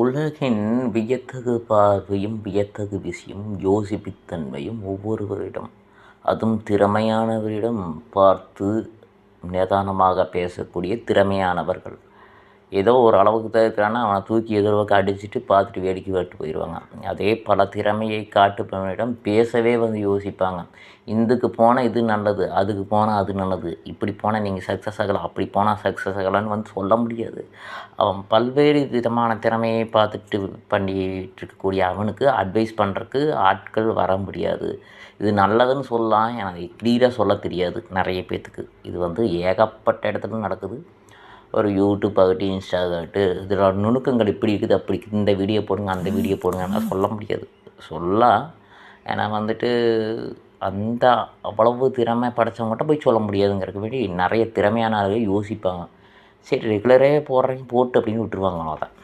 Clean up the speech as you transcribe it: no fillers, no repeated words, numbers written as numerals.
உலகின் வியத்தகு பார்வையும் வியத்தகு விஷயம் யோசிப்புத்தன்மையும் ஒவ்வொருவரிடம், அதுவும் திறமையானவரிடம் பார்த்து நிதானமாக பேசக்கூடிய திறமையானவர்கள். ஏதோ ஒரு அளவுக்கு தான் இருக்கிறான்னா அவனை தூக்கி எதிர்பார்க்க அடிச்சுட்டு பார்த்துட்டு வேடிக்கை விட்டு போயிடுவாங்க. அதே பல திறமையை காட்டுபவனிடம் பேசவே யோசிப்பாங்க. இதுக்கு போனால் இது நல்லது, அதுக்கு போனால் அது நல்லது, இப்படி போனால் நீங்கள் சக்ஸஸ் ஆகலாம், அப்படி போனால் சக்ஸஸ் ஆகலான்னு சொல்ல முடியாது. அவன் பல்வேறு விதமான திறமையை பார்த்துட்டு பண்ணிகிட்டு இருக்கக்கூடிய அவனுக்கு அட்வைஸ் பண்ணுறதுக்கு ஆட்கள் வர முடியாது. இது நல்லதுன்னு சொல்லலாம், எனக்கு கிளியராக சொல்ல தெரியாது நிறைய பேர்த்துக்கு. இது ஏகப்பட்ட இடத்துல நடக்குது. ஒரு யூடியூப் ஆகட்டும், இன்ஸ்டா ஆகட்டும், இதில் நுணுக்கங்கள் இப்படி இருக்குது, அப்படி இருக்குது, இந்த வீடியோ போடுங்க, அந்த வீடியோ போடுங்கன்னா சொல்ல முடியாது. சொல்லலாம், ஏன்னா அந்த அவ்வளவு திறமை படைத்தவங்ககிட்ட போய் சொல்ல முடியாதுங்கிறதுக்கு வேண்டி நிறைய திறமையான ஆளுகள் யோசிப்பாங்க. சரி ரெகுலரே போடுறீங்க போட்டு அப்படின்னு விட்டுருவாங்க. அவ்வளோதான்.